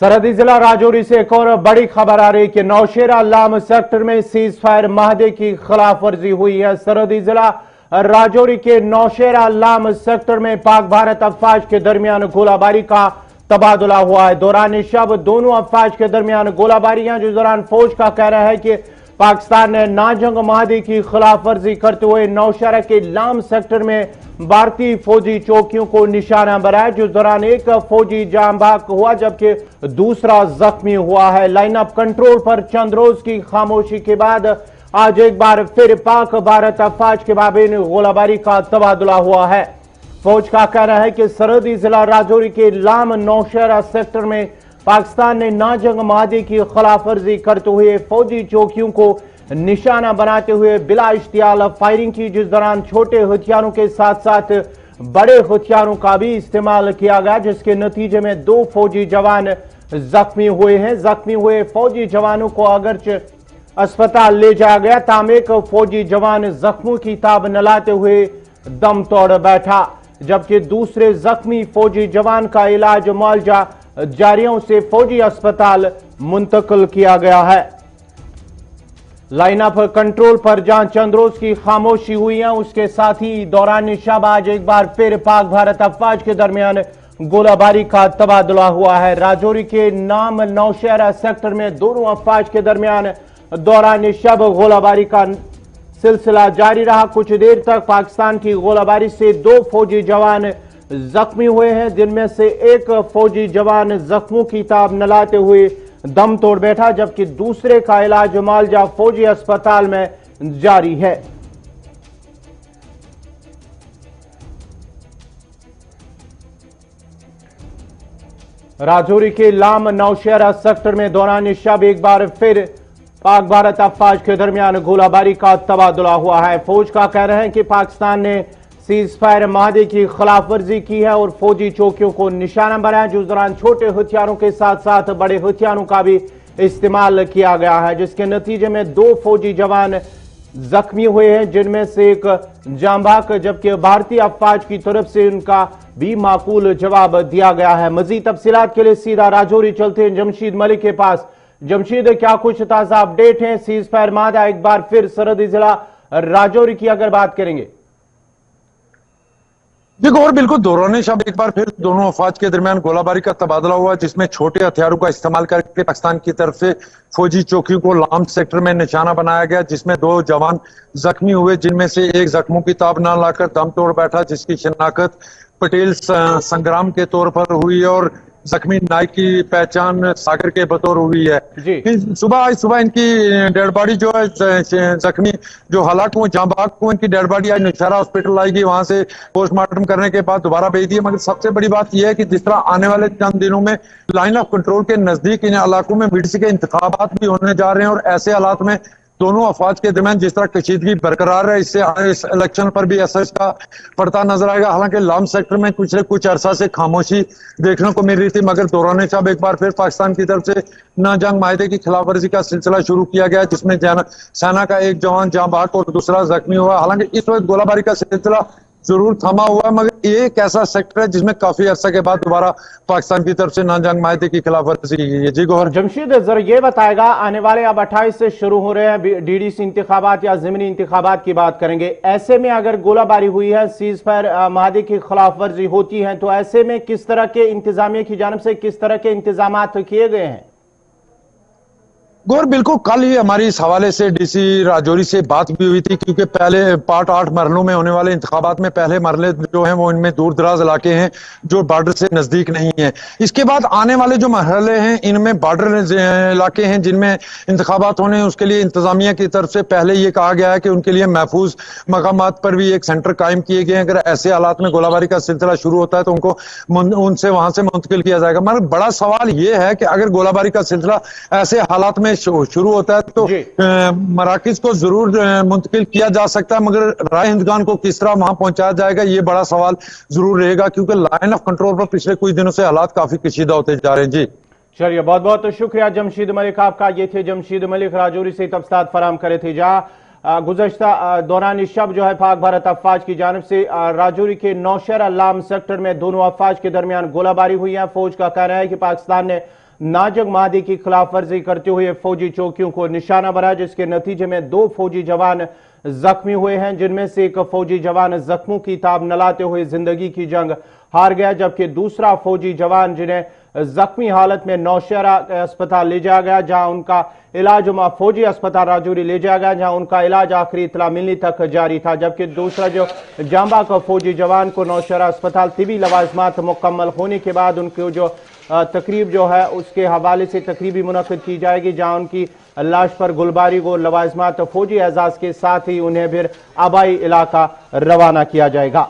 सरहदी जिला राजौरी से एक और बड़ी खबर आ रही कि नौशेरा लाम सेक्टर में सीज फायर माहदे की खिलाफ वर्जी हुई है। सरहदी जिला राजौरी के नौशेरा लाम सेक्टर में पाक भारत अफवाज के दरमियान गोलाबारी का तबादला हुआ है। दौरान शब दोनों अफवाज के दरमियान गोलाबारियां, जिस दौरान फौज का कहना है कि पाकिस्तान ने नाजंग माहदे की खिलाफ वर्जी करते हुए नौशेरा के लाम सेक्टर में भारतीय फौजी चौकियों को निशाना बनाया, जिस दौरान एक फौजी जान बहक हुआ जबकि दूसरा जख्मी हुआ है। लाइन अप कंट्रोल पर चंद रोज की खामोशी के बाद आज एक बार फिर पाक भारत अफवाज के माबैन गोलाबारी का तबादला हुआ है। फौज का कहना है कि सरहदी जिला राजौरी के लाम नौशेरा सेक्टर में पाकिस्तान ने नाजंग माहदे की खिलाफ वर्जी करते हुए फौजी चौकियों को निशाना बनाते हुए बिला इश्तियाल फायरिंग की, जिस दौरान छोटे हथियारों के साथ साथ बड़े हथियारों का भी इस्तेमाल किया गया, जिसके नतीजे में 2 फौजी जवान जख्मी हुए हैं। जख्मी हुए फौजी जवानों को अगरचे अस्पताल ले जाया गया, ताहम एक फौजी जवान जख्मों की ताब न लाते हुए दम तोड़ बैठा, जबकि दूसरे जख्मी फौजी जवान का इलाज मुआवजा जारियों से फौजी अस्पताल मुंतकिल किया गया है। लाइन अप कंट्रोल पर जहां चंद रोज की खामोशी हुई है, उसके साथ ही दौरान शब आज एक बार फिर पाक भारत अफवाज के दरमियान गोलाबारी का तबादला हुआ है। राजौरी के नाम नौशेरा सेक्टर में दोनों अफवाज के दरमियान दौरान शब गोलाबारी का सिलसिला जारी रहा। कुछ देर तक पाकिस्तान की गोलाबारी से 2 फौजी जवान जख्मी हुए हैं, जिनमें से एक फौजी जवान जख्मों की ताब न लाते हुए दम तोड़ बैठा, जबकि दूसरे का इलाज मुआवजा फौजी अस्पताल में जारी है। राजौरी के लाम नौशेरा सेक्टर में दौरान शब एक बार फिर पाक भारत अफवाज के दरमियान गोलाबारी का तबादला हुआ है। फौज का कहना है कि पाकिस्तान ने सीज फायर माहदे की खिलाफ वर्जी की है और फौजी चौकियों को निशाना बनाया, जिस दौरान छोटे हथियारों के साथ साथ बड़े हथियारों का भी इस्तेमाल किया गया है, जिसके नतीजे में 2 फौजी जवान जख्मी हुए हैं, जिनमें से एक जान बहक, जबकि भारतीय अफवाज की तरफ से उनका भी माकूल जवाब दिया गया है। मजीद तफसीलात के लिए सीधा राजौरी चलते हैं जमशीद मलिक के पास। जमशीद, क्या कुछ ताजा अपडेट है? सीज फायर माहदा एक बार फिर सरहदी जिला राजौरी की अगर बात करेंगे। देखो, और बिल्कुल दौरान शब एक बार फिर दोनों अफवाज के दरमियान गोलाबारी का तबादला हुआ, जिसमें छोटे हथियारों का इस्तेमाल करके पाकिस्तान की तरफ से फौजी चौकियों को लाम सेक्टर में निशाना बनाया गया, जिसमें 2 जवान जख्मी हुए, जिनमें से एक जख्मों की ताब न लाकर दम तोड़ बैठा, जिसकी शिनाख्त पटेल संग्राम के तौर पर हुई है और जख्मी नायक की पहचान सागर के बतौर हुई है। आज सुबह इनकी डेड बॉडी जो है, जख्मी जो हलाक हुए जान बहक हुए, इनकी डेड बॉडी आज नौशेरा हॉस्पिटल आएगी, वहां से पोस्टमार्टम करने के बाद दोबारा भेज दी। मगर सबसे बड़ी बात यह है कि जिस तरह आने वाले चंद दिनों में लाइन ऑफ कंट्रोल के नजदीक इन इलाकों में मिर्ची के इंतखाबात भी होने जा रहे हैं और ऐसे हालात में दोनों अफवाज के दरमियान जिस तरह कशीदगी बरकरार है, इससे इस इलेक्शन पर भी असर इसका पड़ता नजर आएगा। हालांकि लाम सेक्टर में कुछ अरसा से खामोशी देखने को मिल रही थी, मगर दौरान शब एक बार फिर पाकिस्तान की तरफ से नाजंग माहदे की खिलाफ वर्जी का सिलसिला शुरू किया गया, जिसमें सेना का एक जवान जान बहक और दूसरा जख्मी हुआ। हालांकि इस वक्त गोलाबारी का सिलसिला जरूर थमा हुआ है, मगर ये एक ऐसा सेक्टर है जिसमें काफी अरसा के बाद दोबारा पाकिस्तान की तरफ से नाजंग माहदे की खिलाफ वर्जी की गई है। जी गौहर। जमशीद, जरा ये बताएगा, आने वाले अब 28 से शुरू हो रहे हैं डीडीसी इंतखाबात या ज़मीनी इंतखाबात की बात करेंगे, ऐसे में अगर गोलाबारी हुई है, सीज फायर माहदे की खिलाफ वर्जी होती है, तो ऐसे में किस तरह के इंतजामिया की जानिब से किस तरह के इंतजाम किए गए हैं? गौर, बिल्कुल कल ही हमारी इस हवाले से डीसी राजौरी से बात भी हुई थी, क्योंकि पहले पार्ट 8 मरलों में होने वाले इंतखाबात में पहले मरले जो हैं वो इनमें दूर दराज इलाके हैं जो बॉर्डर से नजदीक नहीं है। इसके बाद आने वाले जो मरहले हैं इनमें बॉर्डर इलाके हैं जिनमें इंतखाबात होने हैं। उसके लिए इंतजामिया की तरफ से पहले ये कहा गया है कि उनके लिए महफूज मकामात पर भी एक सेंटर कायम किए गए हैं। अगर ऐसे हालात में गोलाबारी का सिलसिला शुरू होता है तो उनको उनसे वहां से मुंतकिल किया जाएगा। मगर बड़ा सवाल यह है कि अगर गोलाबारी का सिलसिला ऐसे हालात में शुरू होता है तो मराकिज को जरूर मुंतकिल किया जा सकता है, मगर राय हिंदगान को किस तरह वहां पहुंचाया जाएगा ये बड़ा सवाल जरूर रहेगा, क्योंकि लाइन ऑफ कंट्रोल पर पिछले कुछ दिनों से हालात काफी कशीदा होते जा रहे हैं। जी चलिए, बहुत बहुत शुक्रिया जमशीद मलिक आपका। ये थे जमशीद मलिक राजौरी से तफसीलात फराहम करे थे। जहां गुज़श्ता दौरान शब जो है पाक भारत अफवाज की जानिब से राजौरी के नौशेरा लाम सेक्टर में दोनों अफवाज के दरमियान गोलाबारी हुई है। फौज का कहना है कि पाकिस्तान ने नाजक मादे की खिलाफ वर्जी करते हुए फौजी चौकियों को निशाना बनाया, जिसके नतीजे में 2 फौजी जवान जख्मी हुए हैं, जिनमें से एक फौजी जवान जख्मों की ताब न लाते हुए जिंदगी की जंग हार गया, जबकि दूसरा फौजी जवान जिन्हें जख्मी हालत में नौशहरा अस्पताल ले जाया गया, जहां उनका इलाज फौजी अस्पताल राजौरी ले जाया गया, जहां उनका इलाज आखिरी इतला मिलने तक जारी था, जबकि दूसरा जो जांबा का फौजी जवान को नौशहरा अस्पताल तिबी लवाजमात मुकम्मल होने के बाद उनको जो तकरीब जो है उसके हवाले से तकरीबी मुनक़िद की जाएगी, जहां उनकी लाश पर गुलबारी को लवाजमात फौजी एजाज के साथ ही उन्हें फिर आबाई इलाका रवाना किया जाएगा।